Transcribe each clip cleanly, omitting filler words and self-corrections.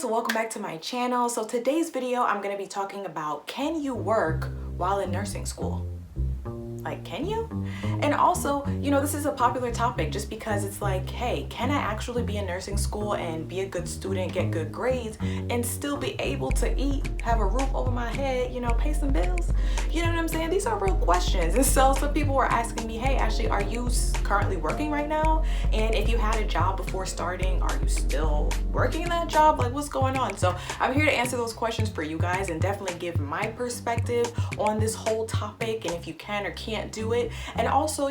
guys, welcome back to my channel. So today's video I'm going to be talking about, can you work while in nursing school? Like, can you? And also, this is a popular topic just because it's like, hey, can I actually be in nursing school and be a good student, get good grades, and still be able to eat, have a roof over my head, pay some bills? You know what I'm saying? These are real questions. And so some people were asking me, hey, Ashley, are you currently working right now? And if you had a job before starting, are you still working in that job? Like, what's going on? So I'm here to answer those questions for you guys and definitely give my perspective on this whole topic, and if you can or can't do it. And also,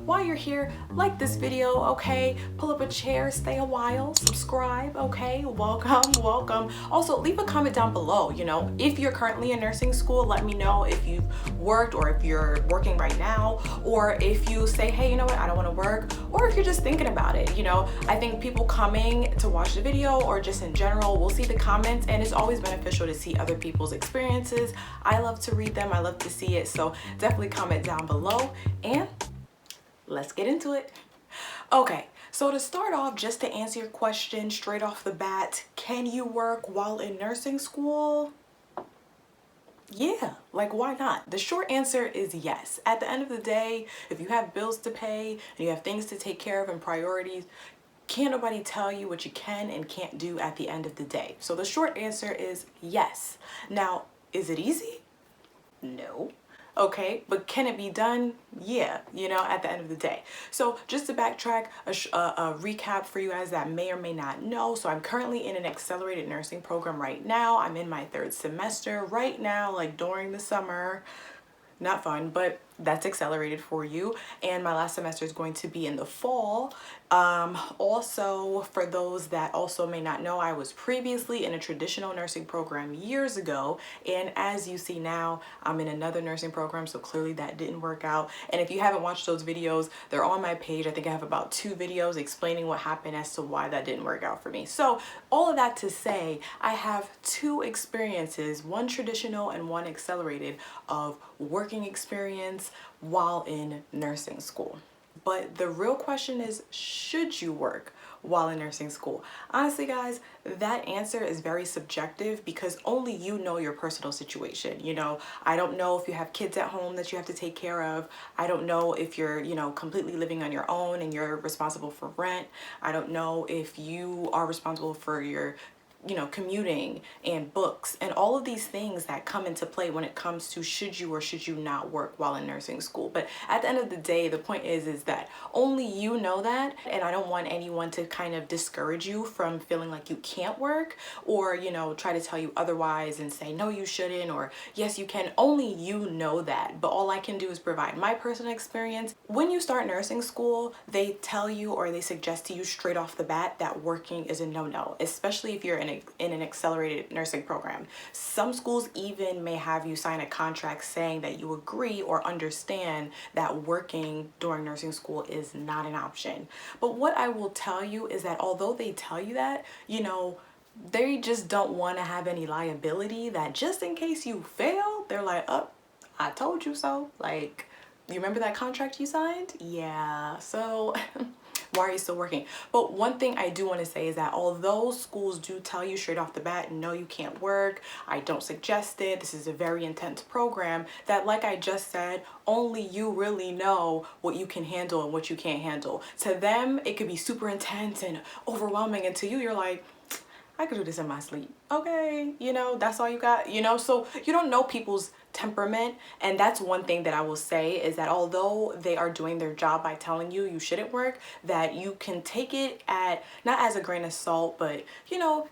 while you're here, like this video, okay? Pull up a chair, stay a while, subscribe, okay? Welcome. Also, leave a comment down below, if you're currently in nursing school, let me know if you've worked or if you're working right now, or if you say, hey, you know what, I don't want to work, or if you're just thinking about it. I think people coming to watch the video or just in general will see the comments, and it's always beneficial to see other people's experiences. I love to read them, I love to see it, so definitely comment down below, and let's get into it. Okay, so to start off, just to answer your question straight off the bat, can you work while in nursing school? Yeah, like, why not? The short answer is yes. At the end of the day, if you have bills to pay and you have things to take care of and priorities, can't nobody tell you what you can and can't do at the end of the day. So the short answer is yes. Now, is it easy? No. Okay, but can it be done? Yeah, at the end of the day. So just to backtrack, a recap for you guys that may or may not know. So I'm currently in an accelerated nursing program right now. I'm in my 3rd semester right now, like during the summer. Not fun, but that's accelerated for you. And my last semester is going to be in the fall. Also, for those that also may not know, I was previously in a traditional nursing program years ago. And as you see now, I'm in another nursing program. So clearly that didn't work out. And if you haven't watched those videos, they're on my page. I think I have about 2 videos explaining what happened as to why that didn't work out for me. So all of that to say, I have 2 experiences, one traditional and one accelerated, of working experience while in nursing school. But the real question is, should you work while in nursing school? Honestly, guys, that answer is very subjective because only you know your personal situation. I don't know if you have kids at home that you have to take care of. I don't know if you're, completely living on your own and you're responsible for rent. I don't know if you are responsible for your commuting and books and all of these things that come into play when it comes to should you or should you not work while in nursing school. But at the end of the day, the point is that only you know that, and I don't want anyone to kind of discourage you from feeling like you can't work, or try to tell you otherwise and say no you shouldn't, or yes you can. Only you know that, but all I can do is provide my personal experience. When you start nursing school, they tell you or they suggest to you straight off the bat that working is a no-no, especially if you're in an accelerated nursing program. Some schools even may have you sign a contract saying that you agree or understand that working during nursing school is not an option. But what I will tell you is that although they tell you that, they just don't want to have any liability, that just in case you fail, they're like, oh, I told you so. Like, you remember that contract you signed? Yeah, so why are you still working? But one thing I do want to say is that although schools do tell you straight off the bat, no, you can't work, I don't suggest it, this is a very intense program, that, like I just said, only you really know what you can handle and what you can't handle. To them, it could be super intense and overwhelming, and to you, you're like, I could do this in my sleep. Okay, that's all you got, so you don't know people's temperament. And that's one thing that I will say is that although they are doing their job by telling you you shouldn't work, that you can take it at, not as a grain of salt, but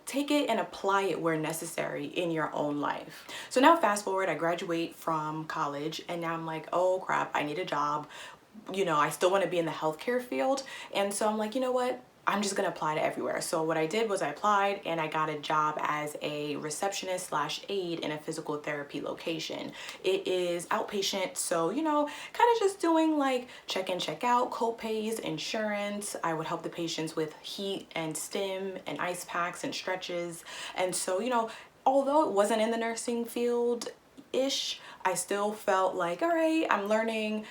take it and apply it where necessary in your own life. So now fast forward, I graduate from college and now I'm like, oh crap, I need a job. I still want to be in the healthcare field. And so I'm like, you know what? I'm just gonna apply to everywhere. So what I did was I applied and I got a job as a receptionist / aide in a physical therapy location. It is outpatient, so kind of just doing like check in, check out, co-pays, insurance. I would help the patients with heat and stim and ice packs and stretches. And so although it wasn't in the nursing field ish, I still felt like, all right, I'm learning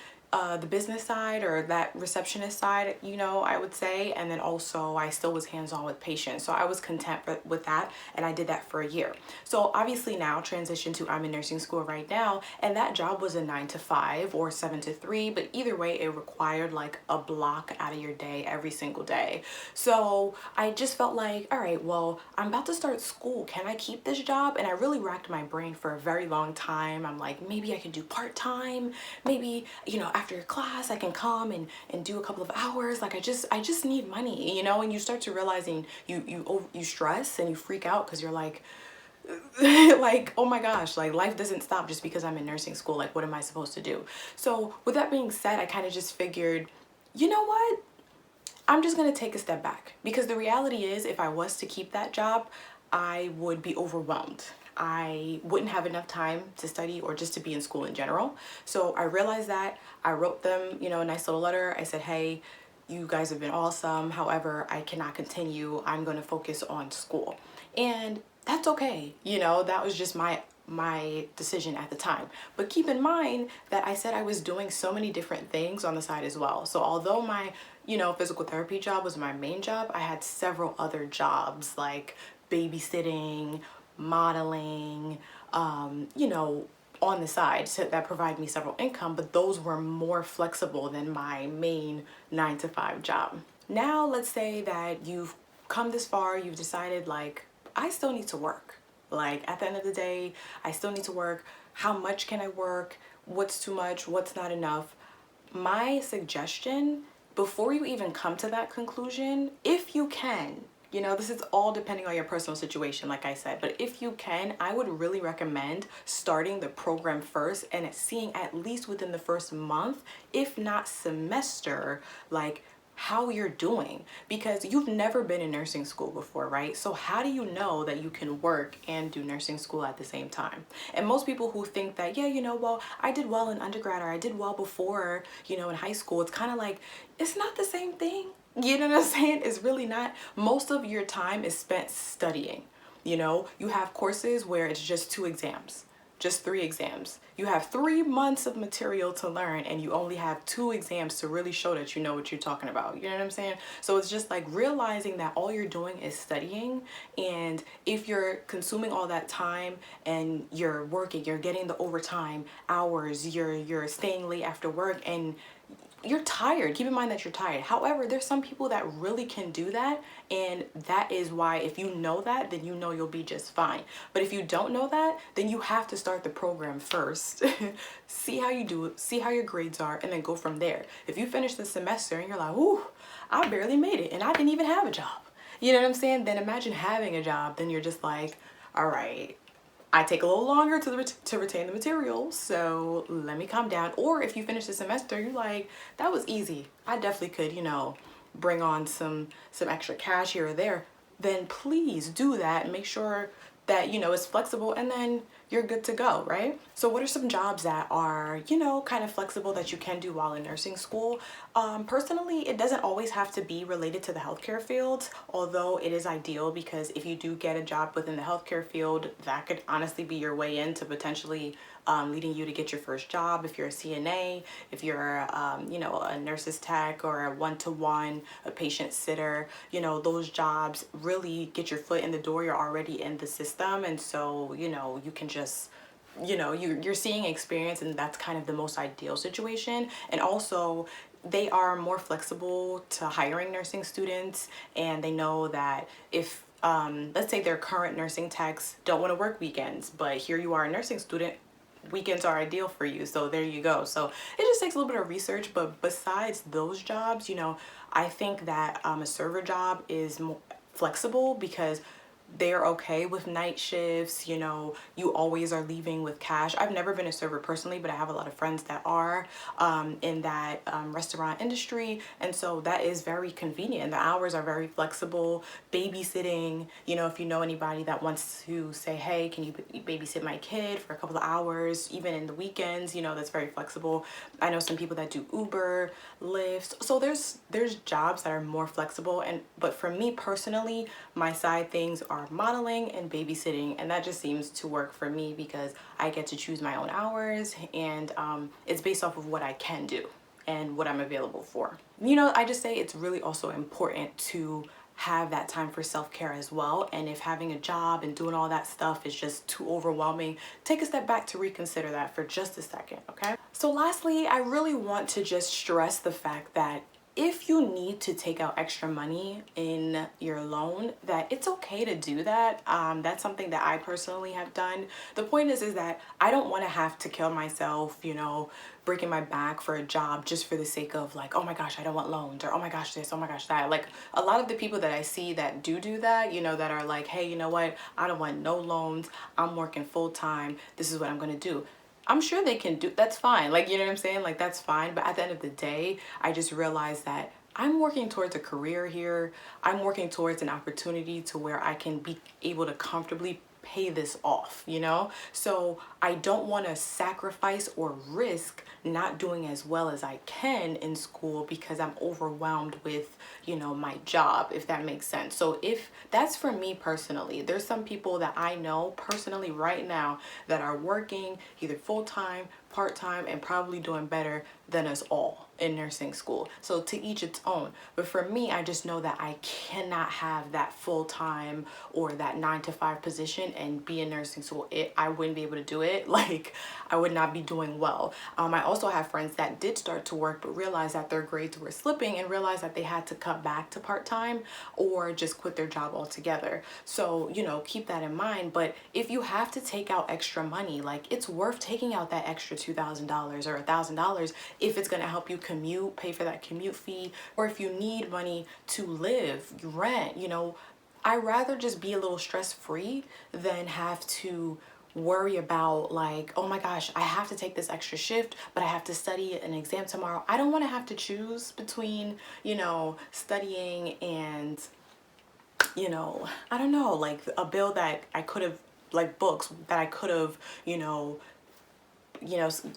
the business side or that receptionist side, you know, I would say. And then also I still was hands-on with patients. So I was content with that. And I did that for a year. So obviously now transition to I'm in nursing school right now. And that job was a 9 to 5 or 7 to 3. But either way, it required like a block out of your day every single day. So I just felt like, all right, well, I'm about to start school. Can I keep this job? And I really racked my brain for a very long time. I'm like, maybe I can do part-time. Maybe, you know, after class I can come and do a couple of hours. Like I just need money, you know. And you start to realizing you stress and you freak out because you're like like, oh my gosh, like life doesn't stop just because I'm in nursing school. Like, what am I supposed to do? So with that being said, I kind of just figured, you know what, I'm just gonna take a step back, because the reality is if I was to keep that job, I would be overwhelmed. I wouldn't have enough time to study or just to be in school in general. So I realized that. I wrote them, you know, a nice little letter. I said, hey, you guys have been awesome. However, I cannot continue. I'm going to focus on school. And that's okay. You know, that was just my decision at the time. But keep in mind that I said I was doing so many different things on the side as well. So although my, you know, physical therapy job was my main job, I had several other jobs like babysitting, modeling, you know, on the side, so that provide me several income, but those were more flexible than my main 9 to 5 job. Now, let's say that you've come this far, you've decided like, I still need to work. Like at the end of the day, I still need to work. How much can I work? What's too much? What's not enough? My suggestion, before you even come to that conclusion, if you can, you know, this is all depending on your personal situation, like I said, but if you can, I would really recommend starting the program first and seeing at least within the first month, if not semester, like how you're doing, because you've never been in nursing school before, right? So how do you know that you can work and do nursing school at the same time? And most people who think that, yeah, you know, well, I did well in undergrad or I did well before, you know, in high school, it's kind of like, it's not the same thing. You know what I'm saying? It's really not. Most of your time is spent studying. You know, you have courses where it's just 2 exams, just 3 exams. You have 3 months of material to learn and you only have 2 exams to really show that you know what you're talking about. You know what I'm saying? So it's just like realizing that all you're doing is studying, and if you're consuming all that time and you're working, you're getting the overtime hours, you're staying late after work and you're tired. Keep in mind that you're tired. However, there's some people that really can do that, and that is why if you know that, then you know you'll be just fine. But if you don't know that, then you have to start the program first. See how you do it, see how your grades are, and then go from there. If you finish the semester and you're like, ooh, I barely made it and I didn't even have a job. You know what I'm saying? Then imagine having a job. Then you're just like, all right, I take a little longer to retain the material, so let me calm down. Or if you finish the semester, you're like, that was easy. I definitely could, you know, bring on some extra cash here or there. Then please do that and make sure that, you know, it's flexible, and then you're good to go, right? So what are some jobs that are, you know, kind of flexible that you can do while in nursing school? Personally, it doesn't always have to be related to the healthcare field, although it is ideal, because if you do get a job within the healthcare field, that could honestly be your way into potentially leading you to get your first job. If you're a CNA, if you're, you know, a nurse's tech or a one-to-one, a patient sitter, you know, those jobs really get your foot in the door. You're already in the system. And so, you know, you can just, you know, you're seeing experience, and that's kind of the most ideal situation. And also, they are more flexible to hiring nursing students, and they know that if let's say their current nursing techs don't want to work weekends, but here you are a nursing student, weekends are ideal for you, so there you go. So it just takes a little bit of research. But besides those jobs, you know, I think that a server job is more flexible, because they're okay with night shifts. You know, you always are leaving with cash. I've never been a server personally, but I have a lot of friends that are in that restaurant industry, and so that is very convenient. The hours are very flexible. Babysitting, you know, if you know anybody that wants to say, hey, can you babysit my kid for a couple of hours, even in the weekends, you know, that's very flexible. I know some people that do Uber, Lyft. So there's jobs that are more flexible. And but for me personally, my side things are modeling and babysitting, and that just seems to work for me because I get to choose my own hours, and it's based off of what I can do. and what I'm available for. You know, I just say it's really also important to have that time for self-care as well. And if having a job and doing all that stuff is just too overwhelming, take a step back to reconsider that for just a second, okay? So lastly, I really want to just stress the fact that if you need to take out extra money in your loan, that it's okay to do that. That's something that I personally have done. The point is that I don't want to have to kill myself, you know, breaking my back for a job just for the sake of like, oh my gosh, I don't want loans, or oh my gosh this, oh my gosh that. Like a lot of the people that I see that do that, you know, that are like, hey, you know what, I don't want no loans, I'm working full time, this is what I'm gonna do. I'm sure they can do, that's fine. Like, you know what I'm saying? Like, that's fine. But at the end of the day, I just realized that I'm working towards a career here. I'm working towards an opportunity to where I can be able to comfortably pay this off, you know? So I don't want to sacrifice or risk not doing as well as I can in school because I'm overwhelmed with, you know, my job, if that makes sense. So if that's for me personally, there's some people that I know personally right now that are working either full-time, part-time, and probably doing better than us all in nursing school. So to each its own. But for me, I just know that I cannot have that full-time or that 9-to-5 position and be in nursing school. I wouldn't be able to do it. Like, I would not be doing well. I also have friends that did start to work but realized that their grades were slipping and realized that they had to cut back to part-time or just quit their job altogether. So, you know, keep that in mind. But if you have to take out extra money, like, it's worth taking out that extra $2,000 or $1,000 if it's going to help you commute, pay for that commute fee, or if you need money to live, rent, you know. I'd rather just be a little stress-free than have to worry about like, oh my gosh, I have to take this extra shift, but I have to study an exam tomorrow. I don't want to have to choose between, you know, studying and, you know, I don't know, like a bill that I could have, like books that I could have, you know,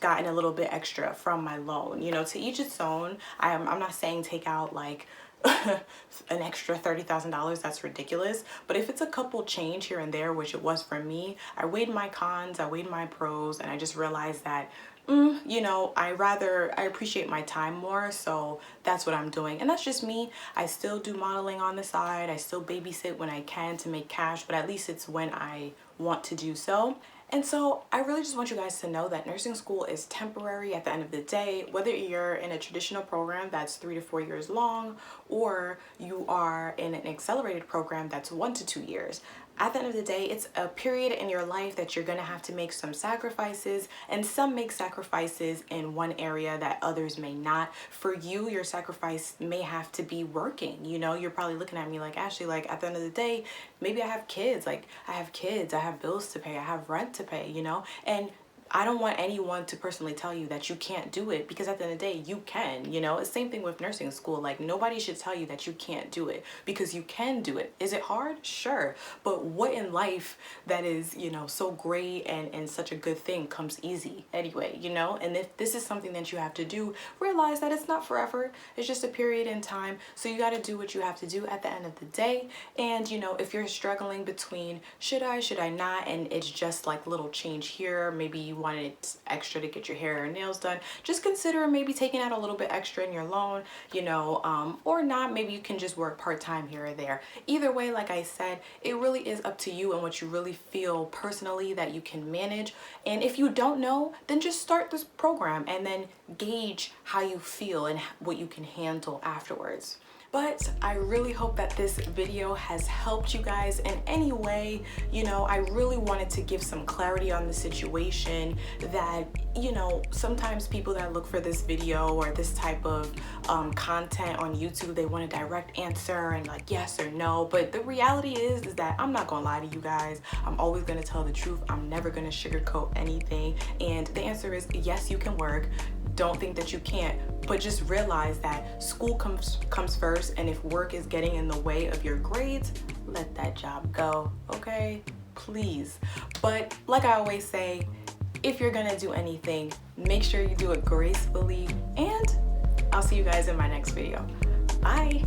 gotten a little bit extra from my loan. You know, to each its own. I'm not saying take out like an extra $30,000, that's ridiculous. But if it's a couple change here and there, which it was for me, I weighed my cons, I weighed my pros, and I just realized that you know, I appreciate my time more, so that's what I'm doing. And that's just me. I still do modeling on the side, I still babysit when I can to make cash, but at least it's when I want to do so. And so I really just want you guys to know that nursing school is temporary at the end of the day, whether you're in a traditional program that's 3 to 4 years long, or you are in an accelerated program that's 1 to 2 years. At the end of the day, it's a period in your life that you're gonna have to make some sacrifices, and some make sacrifices in one area that others may not. For you, your sacrifice may have to be working. You know, you're probably looking at me like, Ashley, like at the end of the day, maybe I have kids, like I have kids, I have bills to pay, I have rent to pay, you know, and I don't want anyone to personally tell you that you can't do it, because at the end of the day, you can, you know. It's the same thing with nursing school. Like, nobody should tell you that you can't do it, because you can do it. Is it hard? Sure. But what in life that is, you know, so great and such a good thing comes easy anyway, you know? And if this is something that you have to do, realize that it's not forever. It's just a period in time. So you got to do what you have to do at the end of the day. And, you know, if you're struggling between should I not, and it's just like little change here, maybe you wanted extra to get your hair or nails done, just consider maybe taking out a little bit extra in your loan, you know, or not. Maybe you can just work part-time here or there. Either way, like I said, it really is up to you and what you really feel personally that you can manage. And if you don't know, then just start this program and then gauge how you feel and what you can handle afterwards. But I really hope that this video has helped you guys in any way. You know, I really wanted to give some clarity on the situation that, you know, sometimes people that look for this video or this type of content on YouTube, they want a direct answer and like yes or no. But the reality is that I'm not gonna lie to you guys. I'm always gonna tell the truth. I'm never gonna sugarcoat anything. And the answer is yes, you can work. Don't think that you can't, but just realize that school comes first, and if work is getting in the way of your grades, let that job go, okay? Please. But like I always say, if you're gonna do anything, make sure you do it gracefully, and I'll see you guys in my next video. Bye.